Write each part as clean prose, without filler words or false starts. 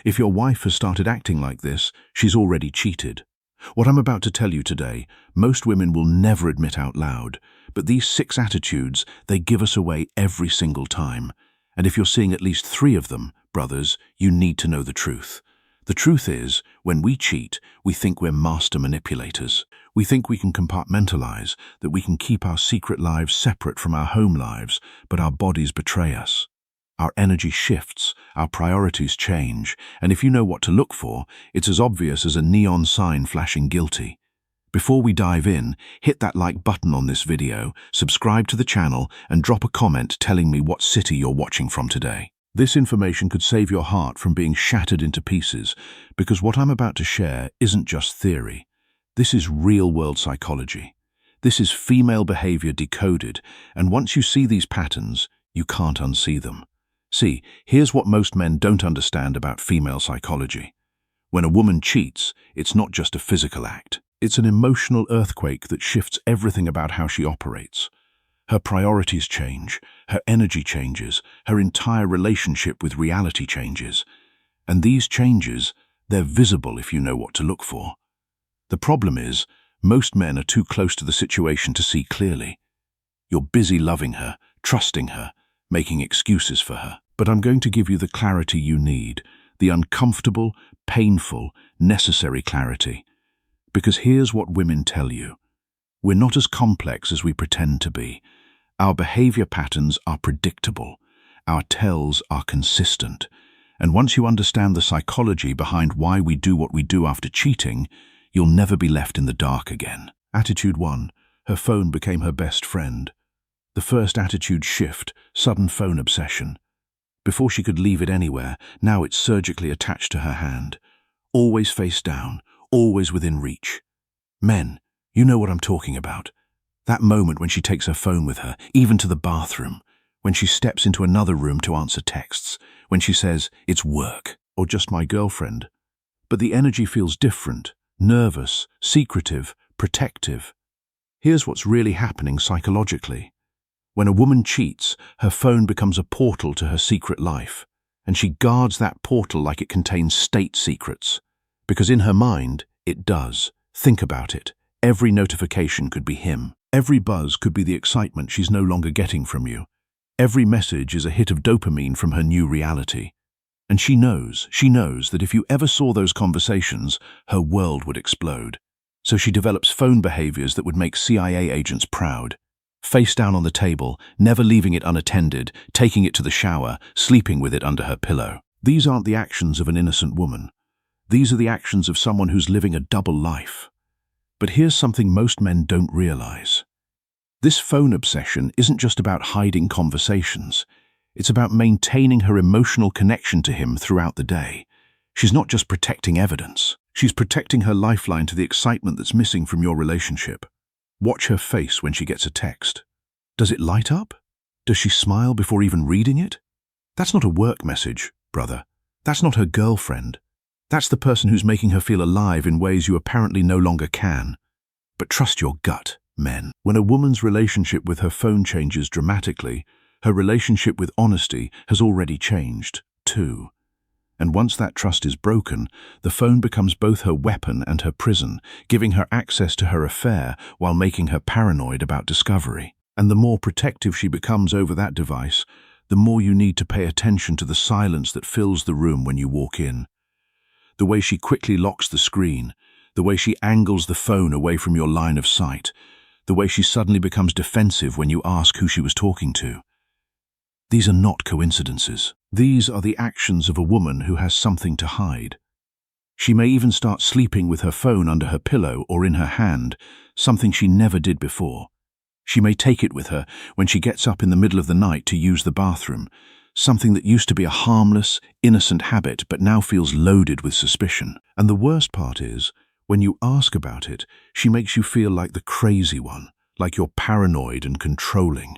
If your wife has started acting like this, she's already cheated. What I'm about to tell you today, most women will never admit out loud, but these 6 attitudes, they give us away every single time. And if you're seeing at least 3 of them, brothers, you need to know the truth. The truth is, when we cheat, we think we're master manipulators. We think we can compartmentalize, that we can keep our secret lives separate from our home lives, but our bodies betray us. Our energy shifts, our priorities change, and if you know what to look for, it's as obvious as a neon sign flashing guilty. Before we dive in, hit that like button on this video, subscribe to the channel, and drop a comment telling me what city you're watching from today. This information could save your heart from being shattered into pieces, because what I'm about to share isn't just theory. This is real-world psychology. This is female behavior decoded, and once you see these patterns, you can't unsee them. See, here's what most men don't understand about female psychology. When a woman cheats, it's not just a physical act. It's an emotional earthquake that shifts everything about how she operates. Her priorities change, her energy changes, her entire relationship with reality changes. And these changes, they're visible if you know what to look for. The problem is, most men are too close to the situation to see clearly. You're busy loving her, trusting her, making excuses for her. But I'm going to give you the clarity you need, the uncomfortable, painful, necessary clarity. Because here's what women tell you. We're not as complex as we pretend to be. Our behavior patterns are predictable. Our tells are consistent. And once you understand the psychology behind why we do what we do after cheating, you'll never be left in the dark again. Attitude 1. Her phone became her best friend. The first attitude shift, sudden phone obsession. Before she could leave it anywhere, now it's surgically attached to her hand. Always face down, always within reach. Men, you know what I'm talking about. That moment when she takes her phone with her, even to the bathroom, when she steps into another room to answer texts, when she says, "It's work," or "just my girlfriend." But the energy feels different, nervous, secretive, protective. Here's what's really happening psychologically. When a woman cheats, her phone becomes a portal to her secret life, and she guards that portal like it contains state secrets. Because in her mind, it does. Think about it. Every notification could be him. Every buzz could be the excitement she's no longer getting from you. Every message is a hit of dopamine from her new reality. And she knows that if you ever saw those conversations, her world would explode. So she develops phone behaviors that would make CIA agents proud. Face down on the table, never leaving it unattended, taking it to the shower, sleeping with it under her pillow. These aren't the actions of an innocent woman. These are the actions of someone who's living a double life. But here's something most men don't realize. This phone obsession isn't just about hiding conversations. It's about maintaining her emotional connection to him throughout the day. She's not just protecting evidence. She's protecting her lifeline to the excitement that's missing from your relationship. Watch her face when she gets a text. Does it light up? Does she smile before even reading it? That's not a work message, brother. That's not her girlfriend. That's the person who's making her feel alive in ways you apparently no longer can. But trust your gut, men. When a woman's relationship with her phone changes dramatically, her relationship with honesty has already changed, too. And once that trust is broken, the phone becomes both her weapon and her prison, giving her access to her affair while making her paranoid about discovery. And the more protective she becomes over that device, the more you need to pay attention to the silence that fills the room when you walk in. The way she quickly locks the screen, the way she angles the phone away from your line of sight, the way she suddenly becomes defensive when you ask who she was talking to. These are not coincidences. These are the actions of a woman who has something to hide. She may even start sleeping with her phone under her pillow or in her hand, something she never did before. She may take it with her when she gets up in the middle of the night to use the bathroom, something that used to be a harmless, innocent habit but now feels loaded with suspicion. And the worst part is, when you ask about it, she makes you feel like the crazy one, like you're paranoid and controlling.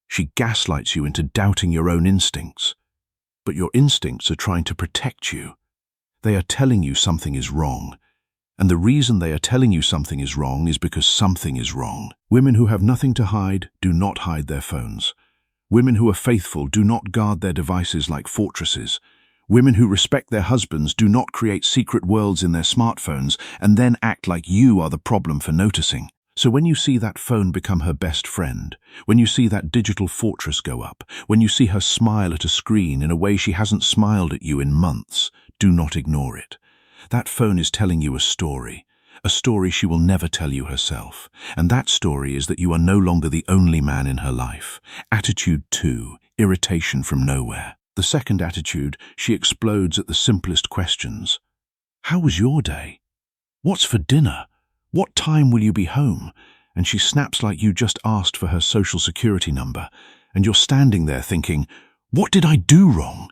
She gaslights you into doubting your own instincts. But your instincts are trying to protect you. They are telling you something is wrong. And the reason they are telling you something is wrong is because something is wrong. Women who have nothing to hide do not hide their phones. Women who are faithful do not guard their devices like fortresses. Women who respect their husbands do not create secret worlds in their smartphones and then act like you are the problem for noticing. So when you see that phone become her best friend, when you see that digital fortress go up, when you see her smile at a screen in a way she hasn't smiled at you in months, do not ignore it. That phone is telling you a story she will never tell you herself. And that story is that you are no longer the only man in her life. Attitude 2, irritation from nowhere. The second attitude, she explodes at the simplest questions. How was your day? What's for dinner? What time will you be home? And she snaps like you just asked for her social security number, and you're standing there thinking, what did I do wrong?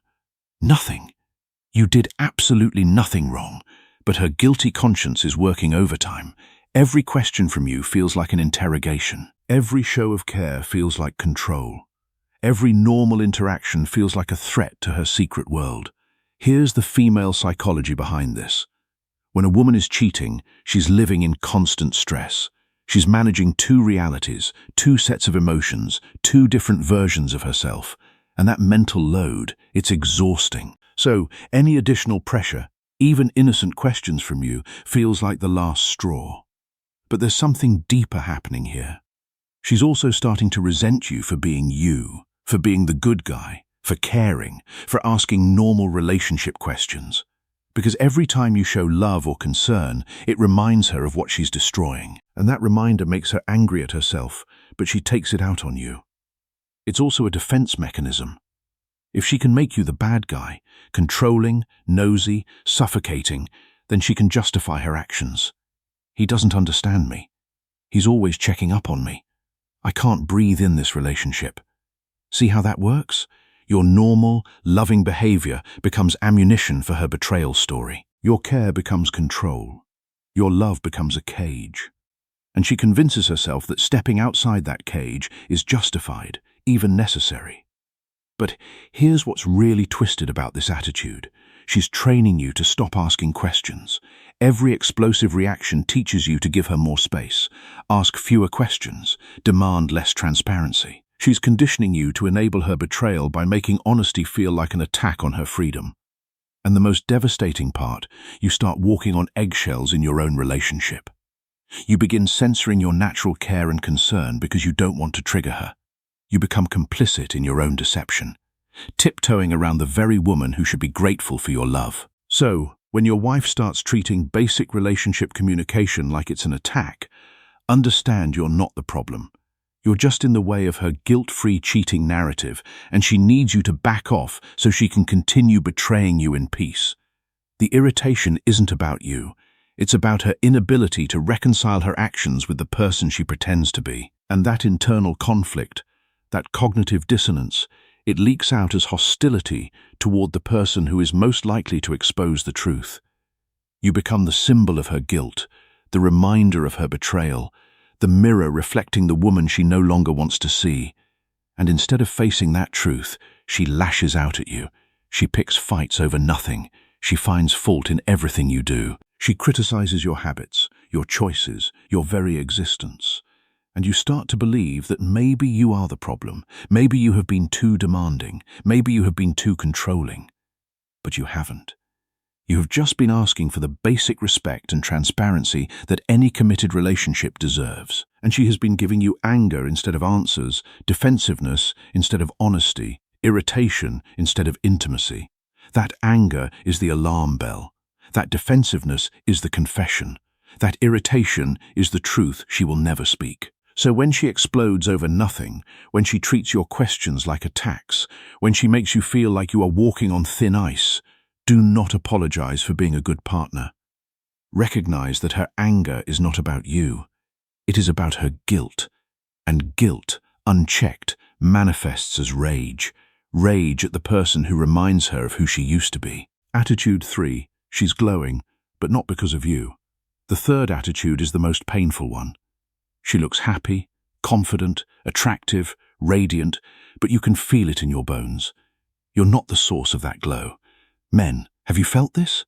Nothing. You did absolutely nothing wrong, but her guilty conscience is working overtime. Every question from you feels like an interrogation. Every show of care feels like control. Every normal interaction feels like a threat to her secret world. Here's the female psychology behind this. When a woman is cheating, she's living in constant stress. She's managing two realities, two sets of emotions, two different versions of herself. And that mental load, it's exhausting. So any additional pressure, even innocent questions from you, feels like the last straw. But there's something deeper happening here. She's also starting to resent you for being you, for being the good guy, for caring, for asking normal relationship questions. Because every time you show love or concern, it reminds her of what she's destroying. And that reminder makes her angry at herself, but she takes it out on you. It's also a defense mechanism. If she can make you the bad guy, controlling, nosy, suffocating, then she can justify her actions. He doesn't understand me. He's always checking up on me. I can't breathe in this relationship. See how that works? Your normal, loving behavior becomes ammunition for her betrayal story. Your care becomes control. Your love becomes a cage. And she convinces herself that stepping outside that cage is justified, even necessary. But here's what's really twisted about this attitude. She's training you to stop asking questions. Every explosive reaction teaches you to give her more space, ask fewer questions, demand less transparency. She's conditioning you to enable her betrayal by making honesty feel like an attack on her freedom. And the most devastating part, you start walking on eggshells in your own relationship. You begin censoring your natural care and concern because you don't want to trigger her. You become complicit in your own deception, tiptoeing around the very woman who should be grateful for your love. So, when your wife starts treating basic relationship communication like it's an attack, understand you're not the problem. You're just in the way of her guilt-free cheating narrative, and she needs you to back off so she can continue betraying you in peace. The irritation isn't about you. It's about her inability to reconcile her actions with the person she pretends to be. And that internal conflict, that cognitive dissonance, it leaks out as hostility toward the person who is most likely to expose the truth. You become the symbol of her guilt, the reminder of her betrayal, the mirror reflecting the woman she no longer wants to see. And instead of facing that truth, she lashes out at you. She picks fights over nothing. She finds fault in everything you do. She criticizes your habits, your choices, your very existence. And you start to believe that maybe you are the problem. Maybe you have been too demanding. Maybe you have been too controlling. But you haven't. You have just been asking for the basic respect and transparency that any committed relationship deserves. And she has been giving you anger instead of answers, defensiveness instead of honesty, irritation instead of intimacy. That anger is the alarm bell. That defensiveness is the confession. That irritation is the truth she will never speak. So when she explodes over nothing, when she treats your questions like attacks, when she makes you feel like you are walking on thin ice, do not apologize for being a good partner. Recognize that her anger is not about you. It is about her guilt. And guilt, unchecked, manifests as rage. Rage at the person who reminds her of who she used to be. Attitude 3. She's glowing, but not because of you. The third attitude is the most painful one. She looks happy, confident, attractive, radiant, but you can feel it in your bones. You're not the source of that glow. Men, have you felt this?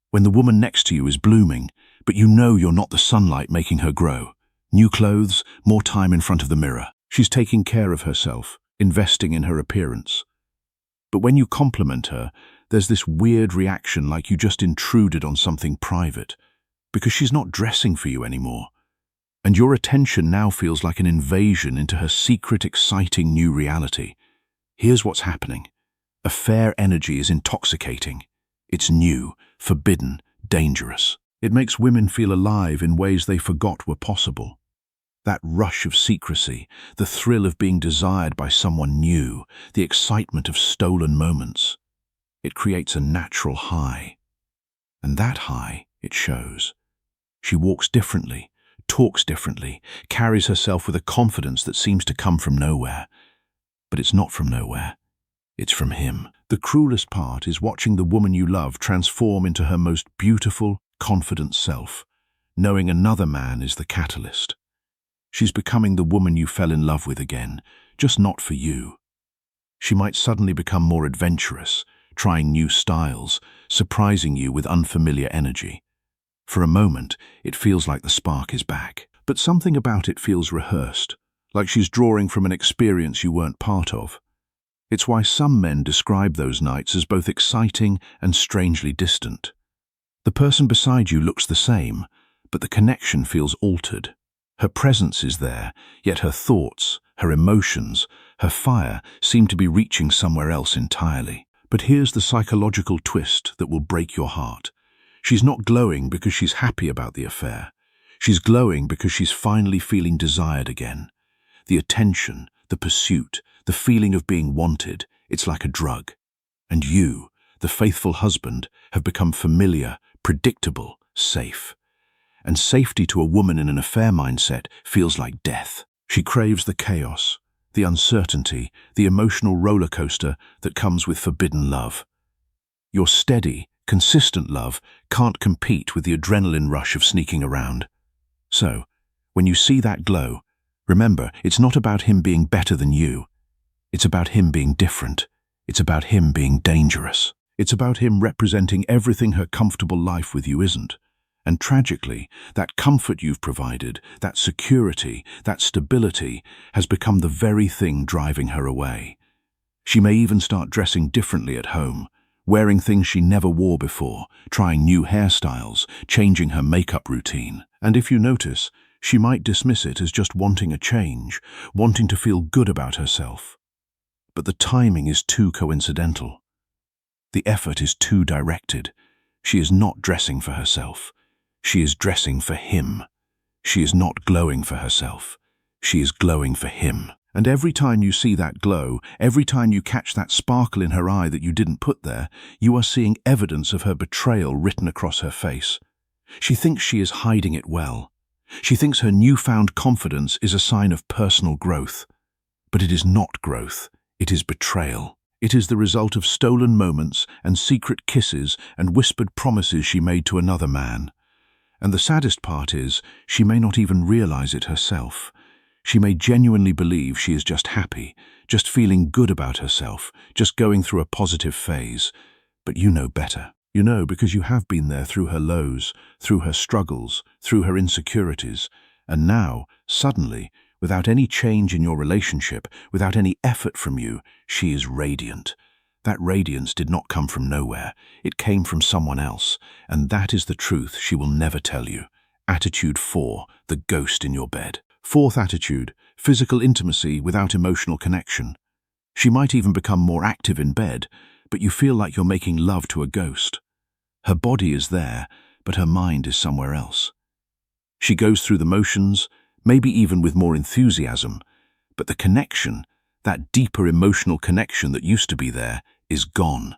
When the woman next to you is blooming, but you know you're not the sunlight making her grow. New clothes, more time in front of the mirror. She's taking care of herself, investing in her appearance. But when you compliment her, there's this weird reaction like you just intruded on something private, because she's not dressing for you anymore. And your attention now feels like an invasion into her secret, exciting new reality. Here's what's happening. Affair energy is intoxicating. It's new, forbidden, dangerous. It makes women feel alive in ways they forgot were possible. That rush of secrecy, the thrill of being desired by someone new, the excitement of stolen moments. It creates a natural high. And that high, it shows. She walks differently, talks differently, carries herself with a confidence that seems to come from nowhere. But it's not from nowhere. It's from him. The cruelest part is watching the woman you love transform into her most beautiful, confident self, knowing another man is the catalyst. She's becoming the woman you fell in love with again, just not for you. She might suddenly become more adventurous, trying new styles, surprising you with unfamiliar energy. For a moment, it feels like the spark is back. But something about it feels rehearsed, like she's drawing from an experience you weren't part of. It's why some men describe those nights as both exciting and strangely distant. The person beside you looks the same, but the connection feels altered. Her presence is there, yet her thoughts, her emotions, her fire seem to be reaching somewhere else entirely. But here's the psychological twist that will break your heart. She's not glowing because she's happy about the affair. She's glowing because she's finally feeling desired again. The attention, the pursuit, the feeling of being wanted, it's like a drug. And you, the faithful husband, have become familiar, predictable, safe. And safety to a woman in an affair mindset feels like death. She craves the chaos, the uncertainty, the emotional roller coaster that comes with forbidden love. Your steady, consistent love can't compete with the adrenaline rush of sneaking around. So, when you see that glow, remember, it's not about him being better than you. It's about him being different. It's about him being dangerous. It's about him representing everything her comfortable life with you isn't. And tragically, that comfort you've provided, that security, that stability, has become the very thing driving her away. She may even start dressing differently at home, wearing things she never wore before, trying new hairstyles, changing her makeup routine. And if you notice, she might dismiss it as just wanting a change, wanting to feel good about herself. But the timing is too coincidental. The effort is too directed. She is not dressing for herself. She is dressing for him. She is not glowing for herself. She is glowing for him. And every time you see that glow, every time you catch that sparkle in her eye that you didn't put there, you are seeing evidence of her betrayal written across her face. She thinks she is hiding it well. She thinks her newfound confidence is a sign of personal growth. But it is not growth. It is betrayal. It is the result of stolen moments and secret kisses and whispered promises she made to another man. And the saddest part is, she may not even realize it herself. She may genuinely believe she is just happy, just feeling good about herself, just going through a positive phase. But you know better. You know because you have been there through her lows, through her struggles, through her insecurities. And now, suddenly, without any change in your relationship, without any effort from you, she is radiant. That radiance did not come from nowhere. It came from someone else. And that is the truth she will never tell you. Attitude 4, the ghost in your bed. Fourth attitude, physical intimacy without emotional connection. She might even become more active in bed, but you feel like you're making love to a ghost. Her body is there, but her mind is somewhere else. She goes through the motions, maybe even with more enthusiasm, but the connection, that deeper emotional connection that used to be there, is gone.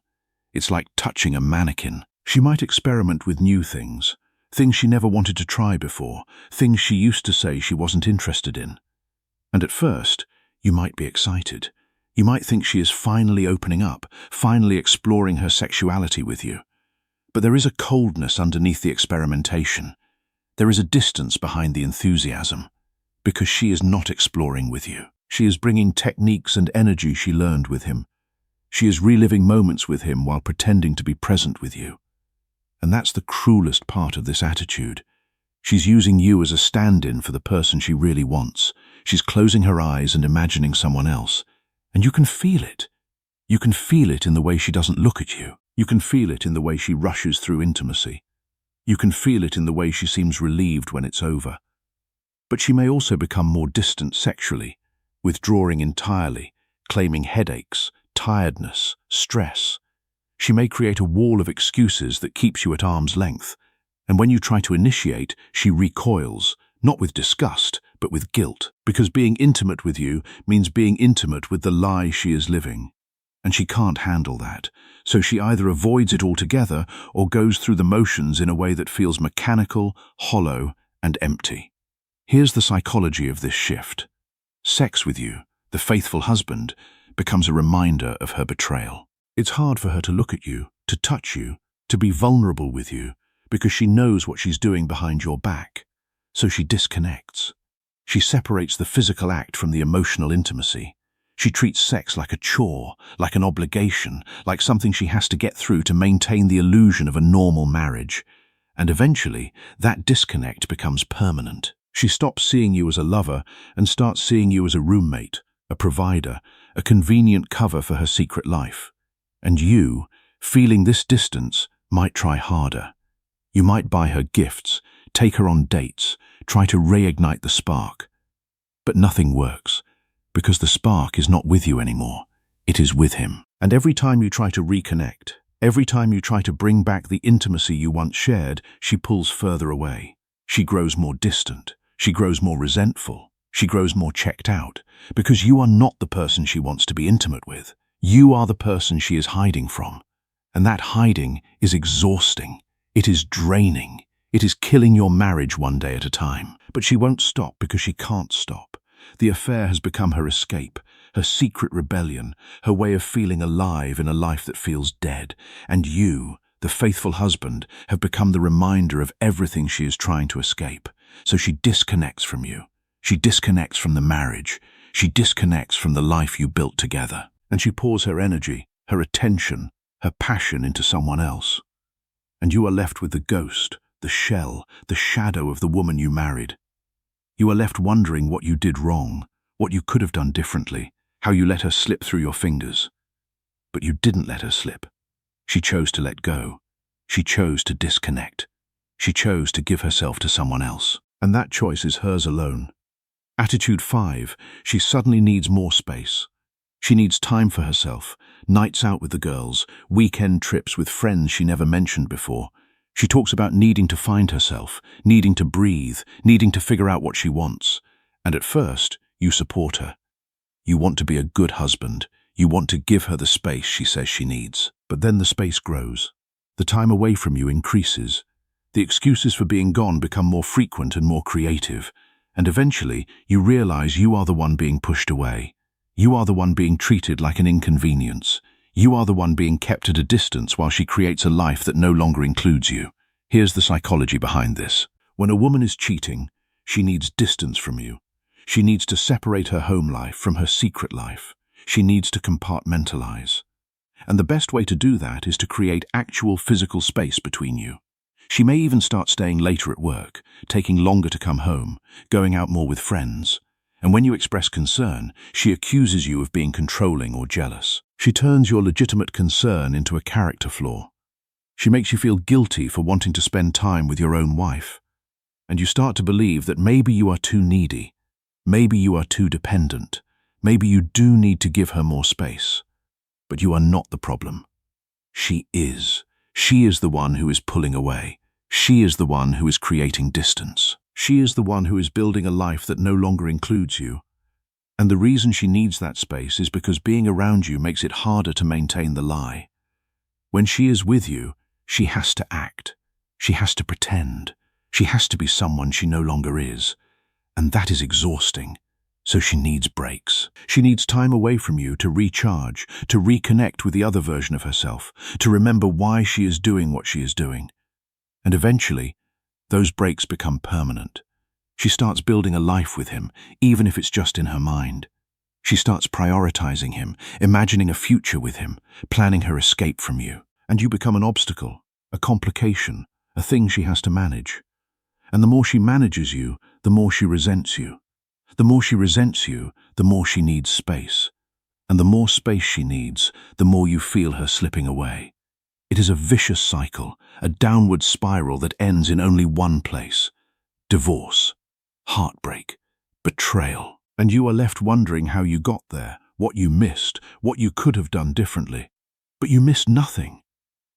It's like touching a mannequin. She might experiment with new things, things she never wanted to try before, things she used to say she wasn't interested in. And at first, you might be excited. You might think she is finally opening up, finally exploring her sexuality with you. But there is a coldness underneath the experimentation. There is a distance behind the enthusiasm, because she is not exploring with you. She is bringing techniques and energy she learned with him. She is reliving moments with him while pretending to be present with you. And that's the cruelest part of this attitude. She's using you as a stand-in for the person she really wants. She's closing her eyes and imagining someone else. And you can feel it. You can feel it in the way she doesn't look at you. You can feel it in the way she rushes through intimacy. You can feel it in the way she seems relieved when it's over. But she may also become more distant sexually, withdrawing entirely, claiming headaches, tiredness, stress. She may create a wall of excuses that keeps you at arm's length, and when you try to initiate, she recoils, not with disgust, but with guilt, because being intimate with you means being intimate with the lie she is living. And she can't handle that, so she either avoids it altogether or goes through the motions in a way that feels mechanical, hollow, and empty. Here's the psychology of this shift. Sex with you, the faithful husband, becomes a reminder of her betrayal. It's hard for her to look at you, to touch you, to be vulnerable with you, because she knows what she's doing behind your back. So she disconnects. She separates the physical act from the emotional intimacy. She treats sex like a chore, like an obligation, like something she has to get through to maintain the illusion of a normal marriage. And eventually, that disconnect becomes permanent. She stops seeing you as a lover and starts seeing you as a roommate, a provider, a convenient cover for her secret life. And you, feeling this distance, might try harder. You might buy her gifts, take her on dates, try to reignite the spark. But nothing works, because the spark is not with you anymore. It is with him. And every time you try to reconnect, every time you try to bring back the intimacy you once shared, she pulls further away. She grows more distant. She grows more resentful. She grows more checked out, because you are not the person she wants to be intimate with. You are the person she is hiding from. And that hiding is exhausting. It is draining. It is killing your marriage one day at a time. But she won't stop because she can't stop. The affair has become her escape, her secret rebellion, her way of feeling alive in a life that feels dead. And you, the faithful husband, have become the reminder of everything she is trying to escape. So she disconnects from you. She disconnects from the marriage. She disconnects from the life you built together. And she pours her energy, her attention, her passion into someone else. And you are left with the ghost, the shell, the shadow of the woman you married. You are left wondering what you did wrong, what you could have done differently, how you let her slip through your fingers. But you didn't let her slip. She chose to let go. She chose to disconnect. She chose to give herself to someone else. And that choice is hers alone. Attitude 5, she suddenly needs more space. She needs time for herself, nights out with the girls, weekend trips with friends she never mentioned before. She talks about needing to find herself, needing to breathe, needing to figure out what she wants. And at first, you support her. You want to be a good husband. You want to give her the space she says she needs. But then the space grows. The time away from you increases. The excuses for being gone become more frequent and more creative. And eventually, you realize you are the one being pushed away. You are the one being treated like an inconvenience. You are the one being kept at a distance while she creates a life that no longer includes you. Here's the psychology behind this. When a woman is cheating, she needs distance from you. She needs to separate her home life from her secret life. She needs to compartmentalize. And the best way to do that is to create actual physical space between you. She may even start staying later at work, taking longer to come home, going out more with friends. And when you express concern, she accuses you of being controlling or jealous. She turns your legitimate concern into a character flaw. She makes you feel guilty for wanting to spend time with your own wife. And you start to believe that maybe you are too needy, maybe you are too dependent, maybe you do need to give her more space. But you are not the problem. She is. She is the one who is pulling away. She is the one who is creating distance. She is the one who is building a life that no longer includes you. And the reason she needs that space is because being around you makes it harder to maintain the lie. When she is with you, she has to act. She has to pretend. She has to be someone she no longer is. And that is exhausting. So she needs breaks. She needs time away from you to recharge, to reconnect with the other version of herself, to remember why she is doing what she is doing. And eventually, those breaks become permanent. She starts building a life with him, even if it's just in her mind. She starts prioritizing him, imagining a future with him, planning her escape from you. And you become an obstacle, a complication, a thing she has to manage. And the more she manages you, the more she resents you. The more she resents you, the more she needs space. And the more space she needs, the more you feel her slipping away. It is a vicious cycle, a downward spiral that ends in only one place: divorce, heartbreak, betrayal. And you are left wondering how you got there, what you missed, what you could have done differently. But you missed nothing.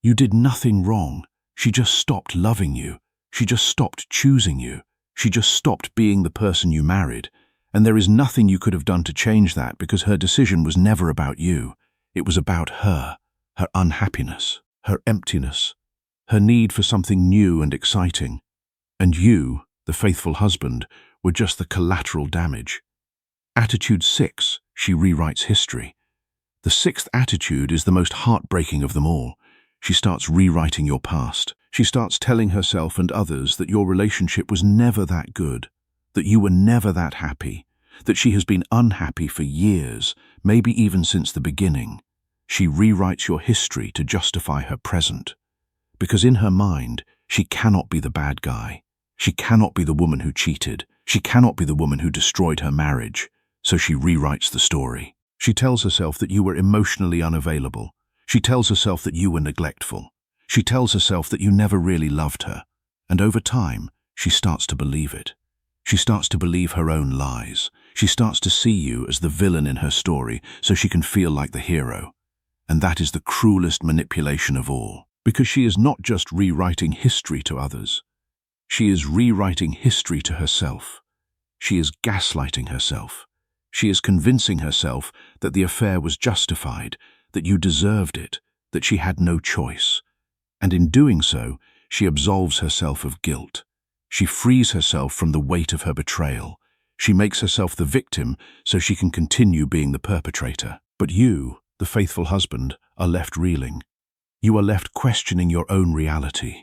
You did nothing wrong. She just stopped loving you. She just stopped choosing you. She just stopped being the person you married. And there is nothing you could have done to change that, because her decision was never about you. It was about her unhappiness, her emptiness, her need for something new and exciting. And you, the faithful husband, were just the collateral damage. Attitude 6, she rewrites history. The sixth attitude is the most heartbreaking of them all. She starts rewriting your past. She starts telling herself and others that your relationship was never that good, that you were never that happy, that she has been unhappy for years, maybe even since the beginning. She rewrites your history to justify her present. Because in her mind, she cannot be the bad guy. She cannot be the woman who cheated. She cannot be the woman who destroyed her marriage. So she rewrites the story. She tells herself that you were emotionally unavailable. She tells herself that you were neglectful. She tells herself that you never really loved her. And over time, she starts to believe it. She starts to believe her own lies. She starts to see you as the villain in her story so she can feel like the hero. And that is the cruelest manipulation of all. Because she is not just rewriting history to others. She is rewriting history to herself. She is gaslighting herself. She is convincing herself that the affair was justified, that you deserved it, that she had no choice. And in doing so, she absolves herself of guilt. She frees herself from the weight of her betrayal. She makes herself the victim so she can continue being the perpetrator. But you, the faithful husband, are left reeling. You are left questioning your own reality.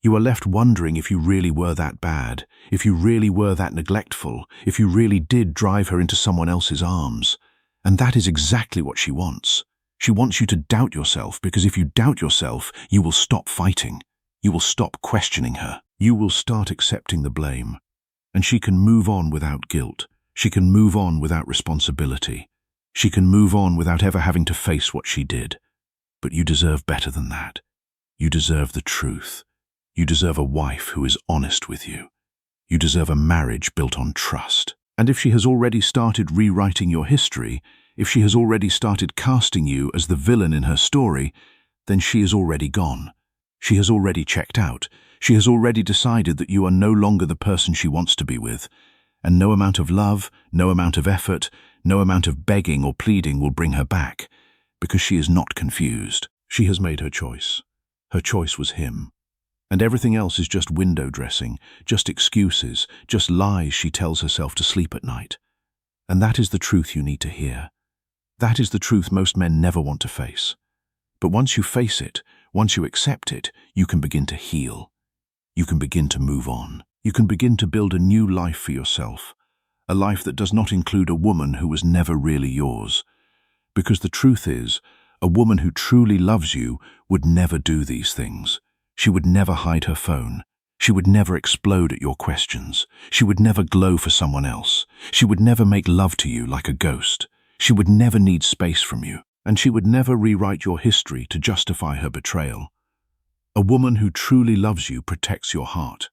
You are left wondering if you really were that bad, if you really were that neglectful, if you really did drive her into someone else's arms. And that is exactly what she wants. She wants you to doubt yourself, because if you doubt yourself, you will stop fighting. You will stop questioning her. You will start accepting the blame. And she can move on without guilt. She can move on without responsibility. She can move on without ever having to face what she did. But you deserve better than that. You deserve the truth. You deserve a wife who is honest with you. You deserve a marriage built on trust. And if she has already started rewriting your history, if she has already started casting you as the villain in her story, then she is already gone. She has already checked out. She has already decided that you are no longer the person she wants to be with. And no amount of love, no amount of effort, no amount of begging or pleading will bring her back, because she is not confused. She has made her choice. Her choice was him. And everything else is just window dressing, just excuses, just lies she tells herself to sleep at night. And that is the truth you need to hear. That is the truth most men never want to face. But once you face it, once you accept it, you can begin to heal. You can begin to move on. You can begin to build a new life for yourself, a life that does not include a woman who was never really yours. Because the truth is, a woman who truly loves you would never do these things. She would never hide her phone. She would never explode at your questions. She would never glow for someone else. She would never make love to you like a ghost. She would never need space from you. And she would never rewrite your history to justify her betrayal. A woman who truly loves you protects your heart.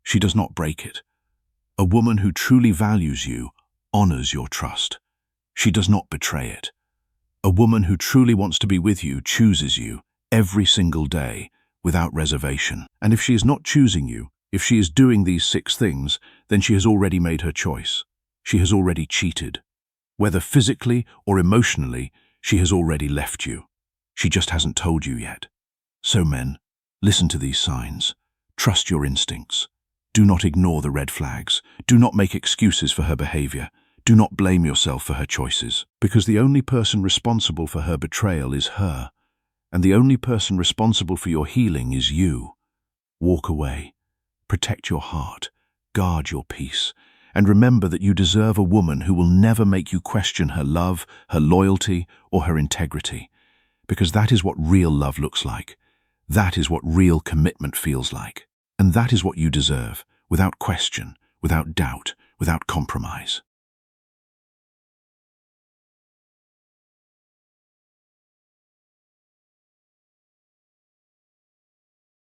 She does not break it. A woman who truly values you honors your trust. She does not betray it. A woman who truly wants to be with you chooses you every single day, without reservation. And if she is not choosing you, if she is doing these 6 things, then she has already made her choice. She has already cheated. Whether physically or emotionally, she has already left you. She just hasn't told you yet. So men, listen to these signs. Trust your instincts. Do not ignore the red flags. Do not make excuses for her behavior. Do not blame yourself for her choices, because the only person responsible for her betrayal is her. And the only person responsible for your healing is you. Walk away. Protect your heart. Guard your peace. And remember that you deserve a woman who will never make you question her love, her loyalty, or her integrity. Because that is what real love looks like. That is what real commitment feels like. And that is what you deserve, without question, without doubt, without compromise.